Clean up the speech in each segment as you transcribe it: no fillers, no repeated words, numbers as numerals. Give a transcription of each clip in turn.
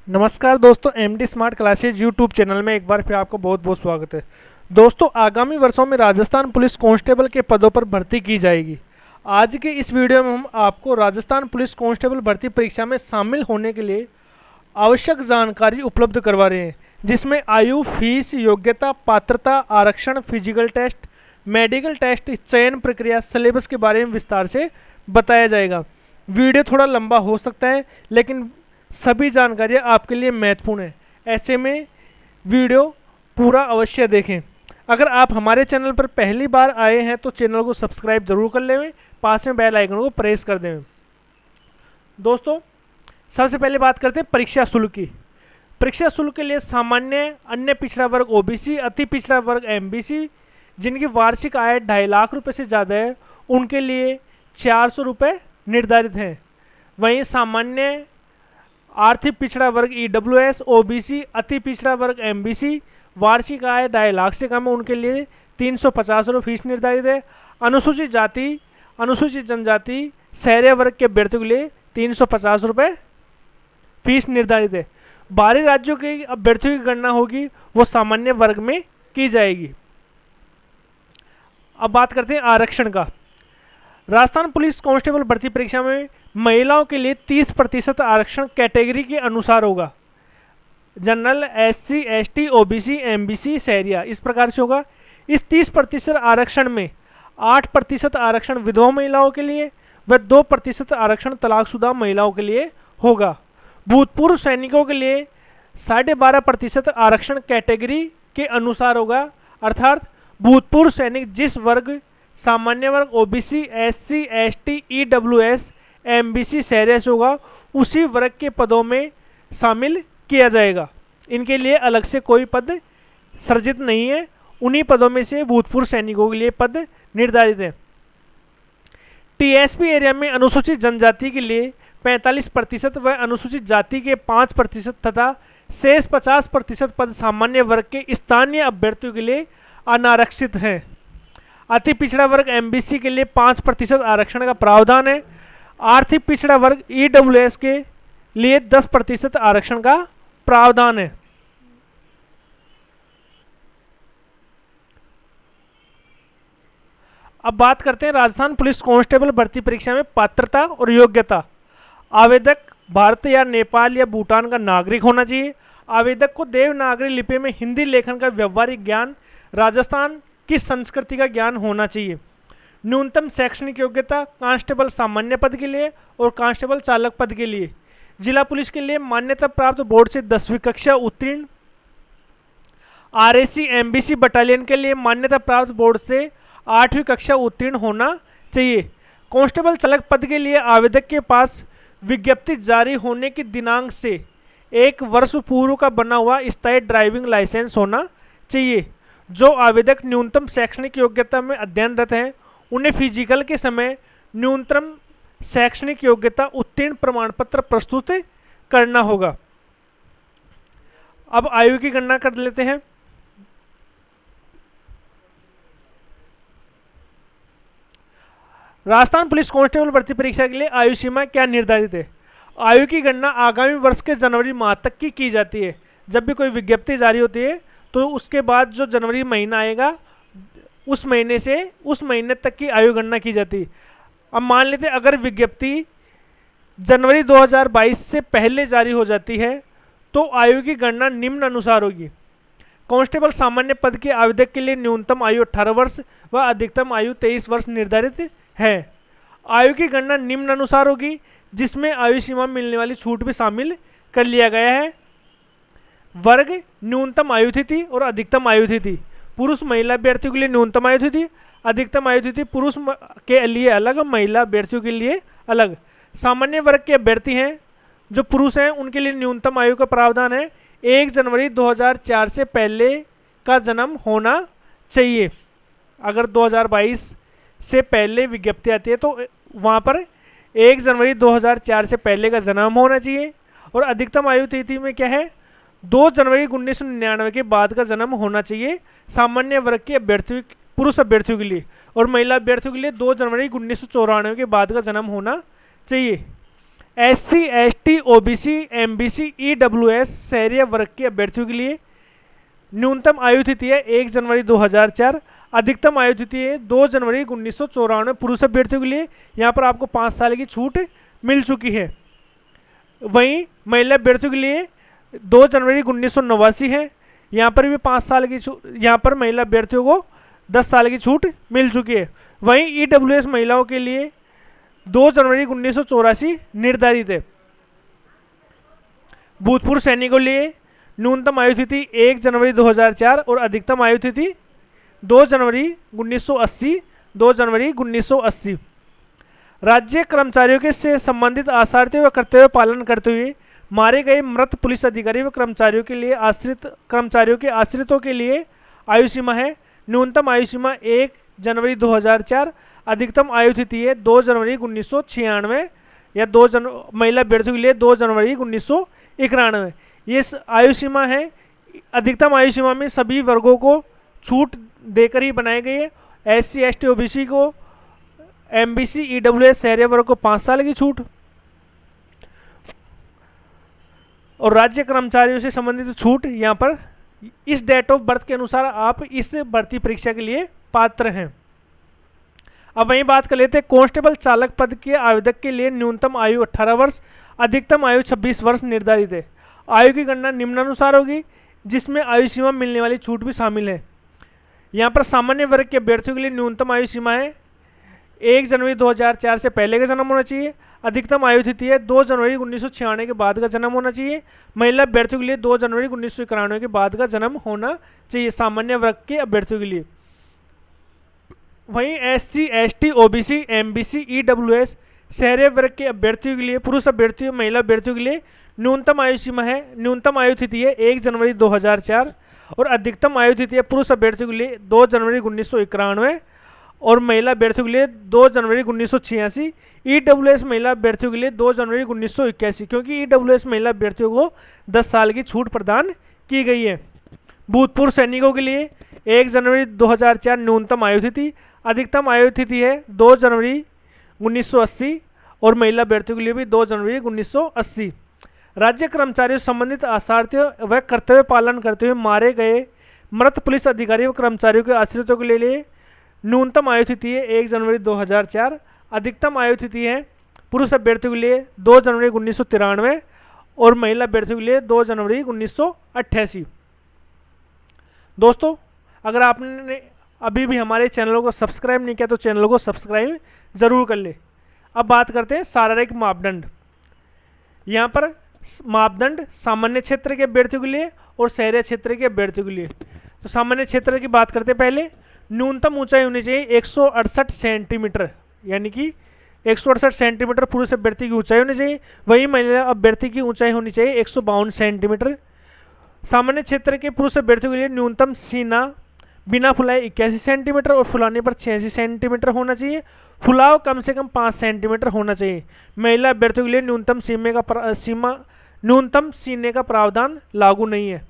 नमस्कार दोस्तों, MD smart classes YouTube channel में एक बार फिर आपको बहुत बहुत स्वागत है। दोस्तों, आगामी वर्षों में राजस्थान पुलिस कांस्टेबल के पदों पर भर्ती की जाएगी। आज के इस वीडियो में हम आपको राजस्थान पुलिस कांस्टेबल भर्ती परीक्षा में शामिल होने के लिए आवश्यक जानकारी उपलब्ध करवा रहे हैं, जिसमें आयु, फीस, योग्यता, पात्रता, आरक्षण, फिजिकल टेस्ट, मेडिकल टेस्ट, चयन प्रक्रिया, सिलेबस के बारे में विस्तार से बताया जाएगा। वीडियो थोड़ा लंबा हो सकता है, लेकिन सभी जानकारियाँ आपके लिए महत्वपूर्ण है। ऐसे में वीडियो पूरा अवश्य देखें। अगर आप हमारे चैनल पर पहली बार आए हैं तो चैनल को सब्सक्राइब जरूर कर लें, पास में बेल आइकन को प्रेस कर दें। दोस्तों, सबसे पहले बात करते हैं परीक्षा शुल्क की। परीक्षा शुल्क के लिए सामान्य, अन्य पिछड़ा वर्ग ओबीसी, अति पिछड़ा वर्ग एमबीसी, जिनकी वार्षिक आय 2.5 लाख रुपये से ज़्यादा है, उनके लिए 400 रुपये निर्धारित हैं। वहीं सामान्य, आर्थिक पिछड़ा वर्ग ईडब्ल्यूएस, ओबीसी, अति पिछड़ा वर्ग एमबीसी, वार्षिक आय 2.5 लाख से कम है, उनके लिए 350 रुपये फीस निर्धारित है। अनुसूचित जाति, अनुसूचित जनजाति, शहरी वर्ग के अभ्यर्थियों के लिए 350 रुपये फीस निर्धारित है। बाहरी राज्यों के अभ्यर्थियों की गणना होगी, वो सामान्य वर्ग में की जाएगी। अब बात करते हैं आरक्षण का। राजस्थान पुलिस कांस्टेबल भर्ती परीक्षा में महिलाओं के लिए 30% आरक्षण कैटेगरी के अनुसार होगा। General, SC, ST, OBC, MBC, Sahariya, इस प्रकार से होगा। इस 30% आरक्षण में 8% आरक्षण विधवा महिलाओं के लिए व 2% आरक्षण तलाकशुदा महिलाओं के लिए होगा। भूतपूर्व सैनिकों के लिए 12.5% आरक्षण कैटेगरी के अनुसार होगा, अर्थात भूतपूर्व सैनिक जिस वर्ग, सामान्य वर्ग, OBC, SC, ST, EWS, MBC, Sahariya से होगा, उसी वर्ग के पदों में शामिल किया जाएगा। इनके लिए अलग से कोई पद सृजित नहीं है, उन्हीं पदों में से भूतपूर्व सैनिकों के लिए पद निर्धारित है। टीएसपी एरिया में अनुसूचित जनजाति के लिए 45% व अनुसूचित जाति के 5% तथा शेष 50% पद सामान्य वर्ग के स्थानीय अभ्यर्थियों के लिए अनारक्षित हैं। अति पिछड़ा वर्ग एमबीसी के लिए 5% आरक्षण का प्रावधान है। आर्थिक पिछड़ा वर्ग ईडब्ल्यूएस के लिए 10% आरक्षण का प्रावधान है। अब बात करते हैं राजस्थान पुलिस कांस्टेबल भर्ती परीक्षा में पात्रता और योग्यता। आवेदक भारत या नेपाल या भूटान का नागरिक होना चाहिए। आवेदक को देवनागरी लिपि में हिंदी लेखन का व्यवहारिक ज्ञान, राजस्थान की संस्कृति का ज्ञान होना चाहिए। न्यूनतम शैक्षणिक योग्यता कांस्टेबल सामान्य पद के लिए और कांस्टेबल चालक पद के लिए। जिला पुलिस के लिए मान्यता प्राप्त बोर्ड से 10वीं कक्षा उत्तीर्ण। आरएसी एमबीसी बटालियन के लिए मान्यता प्राप्त बोर्ड से 8वीं कक्षा उत्तीर्ण होना चाहिए। कांस्टेबल चालक पद के लिए आवेदक के पास विज्ञप्ति जारी होने की दिनांक से 1 वर्ष पूर्व का बना हुआ स्थायी ड्राइविंग लाइसेंस होना चाहिए। जो आवेदक न्यूनतम शैक्षणिक योग्यता में अध्ययनरत हैं, उन्हें फिजिकल के समय न्यूनतम शैक्षणिक योग्यता उत्तीर्ण प्रमाण पत्र प्रस्तुत करना होगा। अब आयु की गणना कर लेते हैं। राजस्थान पुलिस कांस्टेबल भर्ती परीक्षा के लिए आयु सीमा क्या निर्धारित है? आयु की गणना आगामी वर्ष के जनवरी माह तक की जाती है। जब भी कोई विज्ञप्ति जारी होती है तो उसके बाद जो जनवरी महीना आएगा, उस महीने से उस महीने तक की आयु गणना की जाती है। अब मान लेते हैं अगर विज्ञप्ति जनवरी 2022 से पहले जारी हो जाती है तो आयु की गणना निम्न अनुसार होगी। कांस्टेबल सामान्य पद के आवेदक के लिए न्यूनतम आयु 18 वर्ष व अधिकतम आयु 23 वर्ष निर्धारित है। आयु की गणना निम्न अनुसार होगी, जिसमें आयु सीमा मिलने वाली छूट भी शामिल कर लिया गया है। वर्ग, न्यूनतम आयु तिथि और अधिकतम आयु तिथि। पुरुष महिला अभ्यर्थियों के लिए न्यूनतम आयु तिथि, अधिकतम आयु तिथि पुरुष के लिए अलग, महिला अभ्यर्थियों के लिए अलग। सामान्य वर्ग के अभ्यर्थी हैं जो पुरुष हैं, उनके लिए न्यूनतम आयु का प्रावधान है 1 जनवरी 2004 से पहले का जन्म होना चाहिए। अगर 2022 से पहले विज्ञप्ति आती है तो वहाँ पर 1 जनवरी 2004 से पहले का जन्म होना चाहिए। और अधिकतम आयु तिथि में क्या है, 2 जनवरी 1999 के बाद का जन्म होना चाहिए सामान्य वर्ग के अभ्यर्थियों, पुरुष अभ्यर्थियों के लिए। और महिला अभ्यर्थियों के लिए 2 जनवरी 1994 के बाद का जन्म होना चाहिए। SC ST OBC MBC EWS शहरी वर्ग के अभ्यर्थियों के लिए न्यूनतम आयु तिथि है 1 जनवरी 2004, अधिकतम आयु तिथि है 2 जनवरी 1994। पुरुष अभ्यर्थियों के लिए यहाँ पर आपको 5 साल की छूट मिल चुकी है। वहीं महिला अभ्यर्थियों के लिए 2 जनवरी 1989 है, यहाँ पर भी 5 साल की छूट, यहाँ पर महिला अभ्यर्थियों को 10 साल की छूट मिल चुकी है। वहीं EWS महिलाओं के लिए 2 जनवरी 1984 निर्धारित है। भूतपूर्व सैनिकों के लिए न्यूनतम आयु तिथि 1 जनवरी 2004 और अधिकतम आयु तिथि 2 जनवरी 1980। 2 जनवरी 1980। राज्य कर्मचारियों के से संबंधित आचार्यों व कर्तव्य पालन करते हुए मारे गए मृत पुलिस अधिकारी व कर्मचारियों के लिए कर्मचारियों के आश्रितों के लिए आयु सीमा है। न्यूनतम आयु सीमा 1 जनवरी 2004, अधिकतम आयु तिथि है 2 जनवरी 1996 या महिला अभ्यर्थियों के लिए 2 जनवरी 1991। ये आयु सीमा है। अधिकतम आयु सीमा में सभी वर्गों को छूट देकर ही बनाई गई है। SC ST OBC को, MBC EWS शहरी वर्ग को 5 साल की छूट और राज्य कर्मचारियों से संबंधित छूट यहाँ पर इस डेट ऑफ बर्थ के अनुसार आप इस भर्ती परीक्षा के लिए पात्र हैं। अब वहीं बात कर लेते हैं कांस्टेबल चालक पद के आवेदक के लिए न्यूनतम आयु 18 वर्ष, अधिकतम आयु 26 वर्ष निर्धारित है। आयु की गणना निम्नानुसार होगी, जिसमें आयु सीमा मिलने वाली छूट भी शामिल है। यहाँ पर सामान्य वर्ग के अभ्यर्थियों के लिए न्यूनतम आयु सीमा है 1 जनवरी 2004 से पहले का जन्म होना चाहिए। अधिकतम आयु तिथि है 2 जनवरी 1996 के बाद का जन्म होना चाहिए। महिला अभ्यर्थियों के लिए 2 जनवरी 1991 के बाद का जन्म होना चाहिए, सामान्य वर्ग के अभ्यर्थियों के लिए। वहीं SC ST OBC MBC EWS शहरी वर्ग के अभ्यर्थियों के लिए, पुरुष अभ्यर्थियों महिला अभ्यर्थियों के लिए न्यूनतम आयु सीमा है, न्यूनतम आयु तिथि है 1 जनवरी 2004 और अधिकतम आयु तिथि है पुरुष अभ्यर्थियों के लिए 2 जनवरी 1991 और महिला अभ्यर्थियों के लिए 2 जनवरी 1986। EWS महिला अभ्यर्थियों के लिए 2 जनवरी 1981, क्योंकि EWS महिला अभ्यर्थियों को 10 साल की छूट प्रदान की गई है। भूतपूर्व सैनिकों के लिए 1 जनवरी 2004 न्यूनतम आयु तिथि, अधिकतम आयु तिथि है 2 जनवरी 1980 और महिला अभ्यर्थियों के लिए भी 2 जनवरी 1980। राज्य कर्मचारियों से संबंधित आचार्यों व कर्तव्य पालन करते हुए मारे गए मृत पुलिस अधिकारी व कर्मचारियों के आश्रितों के लिए न्यूनतम आयु तिथि है 1 जनवरी 2004, अधिकतम आयु तिथि है पुरुष अभ्यर्थियों के लिए 2 जनवरी 1993 और महिला अभ्यर्थियों के लिए 2 जनवरी 1988। दोस्तों, अगर आपने अभी भी हमारे चैनलों को सब्सक्राइब नहीं किया तो चैनल को सब्सक्राइब जरूर कर ले। अब बात करते हैं शारीरिक मापदंड। यहाँ पर मापदंड सामान्य क्षेत्र के अभ्यर्थियों के लिए और शहरी क्षेत्र के अभ्यर्थियों के लिए। तो सामान्य क्षेत्र की बात करते हैं पहले। न्यूनतम ऊंचाई होनी चाहिए 168 सेंटीमीटर, यानी कि 168 सेंटीमीटर पुरुष अभ्यर्थी की ऊंचाई होनी चाहिए। वहीं महिला अभ्यर्थी की ऊंचाई होनी चाहिए 152 सेंटीमीटर। सामान्य क्षेत्र के पुरुष अभ्यर्थियों के लिए न्यूनतम सीना बिना फुलाए 81 सेंटीमीटर और फुलाने पर 86 सेंटीमीटर होना चाहिए। फुलाव कम से कम 5 सेंटीमीटर होना चाहिए। महिला अभ्यर्थियों के लिए न्यूनतम सीने का प्रावधान लागू नहीं है।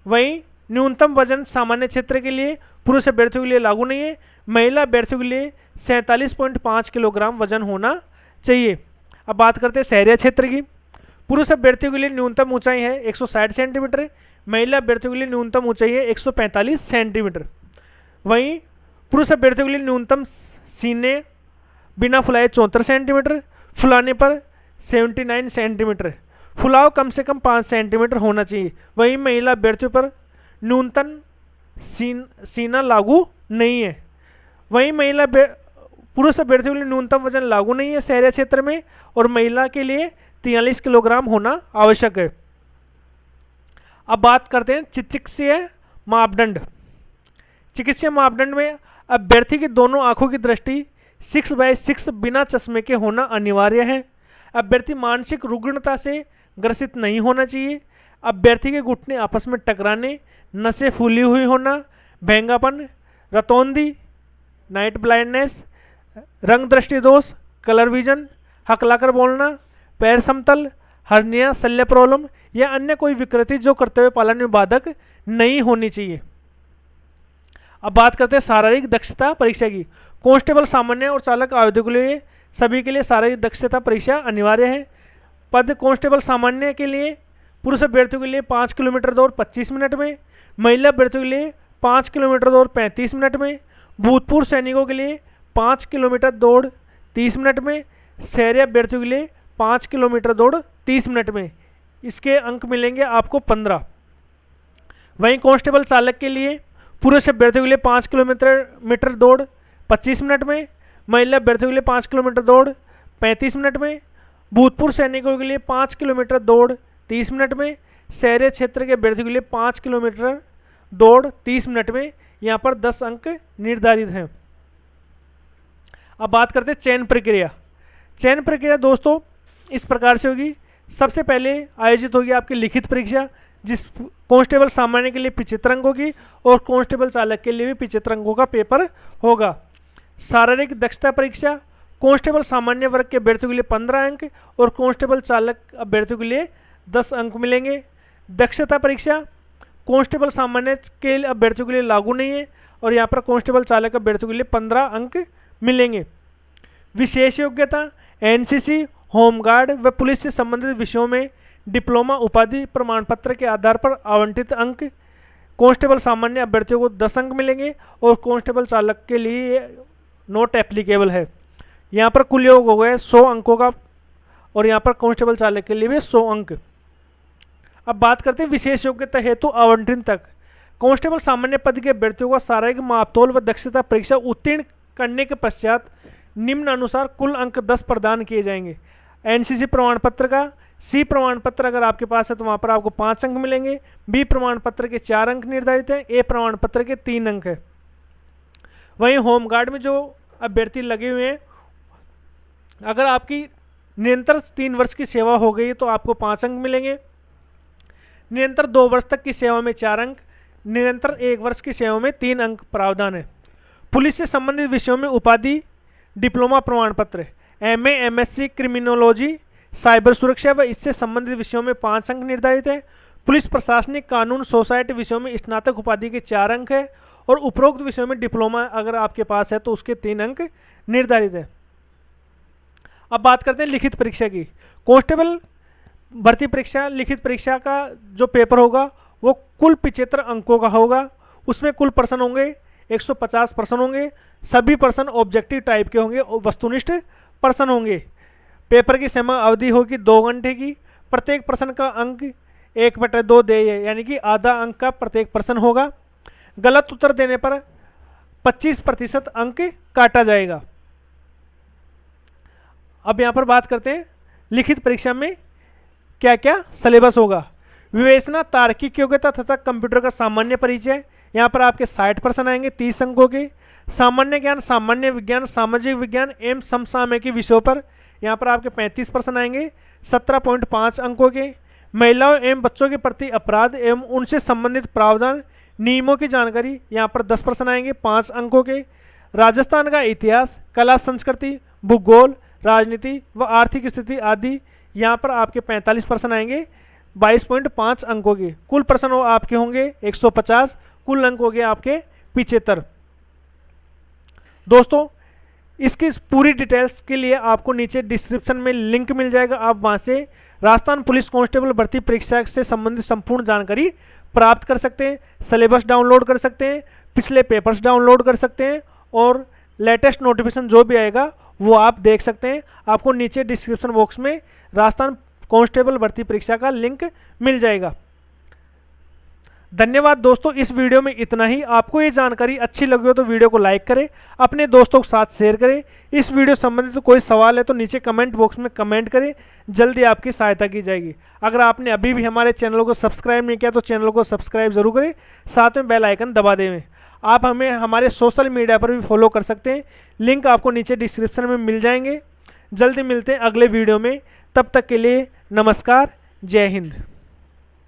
वहीं न्यूनतम वजन सामान्य क्षेत्र के लिए पुरुष अभ्यर्थियों के लिए लागू नहीं है। महिला अभ्यर्थियों के लिए 47.5 किलोग्राम वजन होना चाहिए। अब बात करते हैं शहरी क्षेत्र की। पुरुष अभ्यर्थियों के लिए न्यूनतम ऊंचाई है 160 सेंटीमीटर, महिला अभ्यर्थियों के लिए न्यूनतम ऊंचाई है 145 सेंटीमीटर। वहीं पुरुष अभ्यर्थियों के लिए न्यूनतम सीने बिना फुलाए 74 सेंटीमीटर, फुलाने पर 79 सेंटीमीटर। फुलाव कम से कम 5 सेंटीमीटर होना चाहिए। वहीं महिला अभ्यर्थियों पर न्यूनतम सीना लागू नहीं है। वहीं पुरुष अभ्यर्थियों के लिए न्यूनतम वजन लागू नहीं है शहरी क्षेत्र में, और महिला के लिए 43 किलोग्राम होना आवश्यक है। अब बात करते हैं चिकित्सीय मापदंड। चिकित्सीय मापदंड में अभ्यर्थी की दोनों आंखों की दृष्टि 6/6 बिना चश्मे के होना अनिवार्य है। अभ्यर्थी मानसिक रुग्णता से ग्रसित नहीं होना चाहिए। अभ्यर्थी के घुटने आपस में टकराने, नसें फूली हुई होना, भेंगापन, रतौंधी, नाइट ब्लाइंडनेस, रंग दृष्टि दोष, कलर विजन, हकलाकर बोलना, पैर समतल, हर्निया, शल्य प्रॉब्लम या अन्य कोई विकृति जो कर्तव्य पालन में बाधक नहीं होनी चाहिए। अब बात करते हैं शारीरिक दक्षता परीक्षा की। कांस्टेबल सामान्य और चालक आवेदकों के लिए सभी के लिए शारीरिक दक्षता परीक्षा अनिवार्य है। पद कांस्टेबल सामान्य के लिए पुरुष अभ्यर्थियों के लिए 5 किलोमीटर दौड़ 25 मिनट में, महिला अभ्यर्थियों के लिए 5 किलोमीटर दौड़ 35 मिनट में, भूतपूर्व सैनिकों के लिए 5 किलोमीटर दौड़ 30 मिनट में, शहरी अभ्यर्थियों के लिए 5 किलोमीटर दौड़ 30 मिनट में। इसके अंक मिलेंगे आपको 15। वहीं कांस्टेबल चालक के लिए पुरुष अभ्यर्थियों के लिए 5 किलोमीटर दौड़ 25 मिनट में, महिला अभ्यर्थियों के लिए 5 किलोमीटर दौड़ 35 मिनट में, भूतपूर्व सैनिकों के लिए 5 किलोमीटर दौड़ 30 मिनट में, शहरी क्षेत्र के अभ्यर्थियों के लिए 5 किलोमीटर दौड़ 30 मिनट में। यहाँ पर 10 अंक निर्धारित हैं। अब बात करते हैं चयन प्रक्रिया। चयन प्रक्रिया दोस्तों इस प्रकार से होगी। सबसे पहले आयोजित होगी आपकी लिखित परीक्षा, जिस कांस्टेबल सामान्य के लिए 75 अंकों की और कांस्टेबल चालक के लिए भी 75 अंकों का पेपर होगा। शारीरिक दक्षता परीक्षा कांस्टेबल सामान्य वर्ग के अभ्यर्थियों के लिए 15 अंक और कांस्टेबल चालक अभ्यर्थियों के लिए 10 अंक मिलेंगे। दक्षता परीक्षा कांस्टेबल सामान्य के अभ्यर्थियों के लिए लागू नहीं है और यहाँ पर कांस्टेबल चालक अभ्यर्थियों के लिए 15 अंक मिलेंगे। विशेष योग्यता एनसीसी, होमगार्ड व पुलिस से संबंधित विषयों में डिप्लोमा उपाधि प्रमाण पत्र के आधार पर आवंटित अंक कांस्टेबल सामान्य अभ्यर्थियों को 10 अंक मिलेंगे और कांस्टेबल चालक के लिए नॉट एप्लीकेबल है। यहाँ पर कुल योग हो गए 100 अंकों का और यहाँ पर कांस्टेबल चालक के लिए भी 100 अंक। अब बात करते हैं विशेष योग्यता हेतु आवंटन तक। कांस्टेबल सामान्य पद के अभ्यर्थियों को शारीरिक मापतोल व दक्षता परीक्षा उत्तीर्ण करने के पश्चात निम्न अनुसार कुल अंक 10 प्रदान किए जाएंगे। एनसीसी प्रमाण पत्र का सी प्रमाण पत्र अगर आपके पास है तो वहाँ पर आपको 5 अंक मिलेंगे। बी प्रमाण पत्र के 4 अंक निर्धारित हैं। ए प्रमाण पत्र के 3 अंक है। वहीं होमगार्ड में जो अभ्यर्थी लगे हुए हैं, अगर आपकी निरंतर 3 वर्ष की सेवा हो गई तो आपको 5 अंक मिलेंगे। निरंतर 2 वर्ष तक की सेवा में 4 अंक, निरंतर 1 वर्ष की सेवा में 3 अंक प्रावधान है। पुलिस से संबंधित विषयों में उपाधि डिप्लोमा प्रमाण पत्र, एमए एमएससी क्रिमिनोलॉजी, साइबर सुरक्षा व इससे संबंधित विषयों में 5 अंक निर्धारित है। पुलिस प्रशासनिक कानून सोसाइटी विषयों में स्नातक उपाधि के 4 अंक है और उपरोक्त विषयों में डिप्लोमा अगर आपके पास है तो उसके 3 अंक निर्धारित है। अब बात करते हैं लिखित परीक्षा की। कांस्टेबल भर्ती परीक्षा लिखित परीक्षा का जो पेपर होगा वो कुल 75 अंकों का होगा। उसमें कुल प्रश्न होंगे 150 प्रश्न होंगे। सभी प्रश्न ऑब्जेक्टिव टाइप के होंगे और वस्तुनिष्ठ प्रश्न होंगे। पेपर की समय अवधि होगी 2 घंटे की। प्रत्येक प्रश्न का अंक 1/2 देय है, यानी कि आधा अंक का प्रत्येक प्रश्न होगा। गलत उत्तर देने पर 25% अंक काटा जाएगा। अब यहाँ पर बात करते हैं लिखित परीक्षा में क्या क्या सिलेबस होगा। विवेचना, तार्किक योग्यता तथा कंप्यूटर का सामान्य परिचय, यहाँ पर आपके 60 प्रश्न आएंगे 30 अंकों के। सामान्य ज्ञान, सामान्य विज्ञान, सामाजिक विज्ञान एवं समसामयिकी विषयों पर यहाँ पर आपके 35 प्रश्न आएंगे 17.5 अंकों के। महिलाओं एवं बच्चों के प्रति अपराध एवं उनसे संबंधित प्रावधान, नियमों की जानकारी, यहाँ पर 10 प्रश्न आएंगे 5 अंकों के। राजस्थान का इतिहास, कला संस्कृति, भूगोल, राजनीति व आर्थिक स्थिति आदि, यहाँ पर आपके 45 प्रश्न आएंगे 22.5 अंकों के। कुल प्रश्न आपके होंगे 150, कुल अंक हो गए आपके 75। दोस्तों इसकी पूरी डिटेल्स के लिए आपको नीचे डिस्क्रिप्शन में लिंक मिल जाएगा। आप वहाँ से राजस्थान पुलिस कांस्टेबल भर्ती परीक्षा से संबंधित संपूर्ण जानकारी प्राप्त कर सकते हैं। सिलेबस डाउनलोड कर सकते हैं, पिछले पेपर्स डाउनलोड कर सकते हैं और लेटेस्ट नोटिफिकेशन जो भी आएगा वो आप देख सकते हैं। आपको नीचे डिस्क्रिप्शन बॉक्स में राजस्थान कांस्टेबल भर्ती परीक्षा का लिंक मिल जाएगा। धन्यवाद दोस्तों, इस वीडियो में इतना ही। आपको ये जानकारी अच्छी लगी हो तो वीडियो को लाइक करें, अपने दोस्तों के साथ शेयर करें। इस वीडियो संबंधित कोई सवाल है तो नीचे कमेंट बॉक्स में कमेंट करें, जल्दी आपकी सहायता की जाएगी। अगर आपने अभी भी हमारे चैनल को सब्सक्राइब नहीं किया तो चैनल को सब्सक्राइब जरूर करें, साथ में बेल आइकन दबा दें। आप हमें हमारे सोशल मीडिया पर भी फॉलो कर सकते हैं, लिंक आपको नीचे डिस्क्रिप्शन में मिल जाएंगे। जल्दी मिलते हैं अगले वीडियो में, तब तक के लिए नमस्कार, जय हिंद।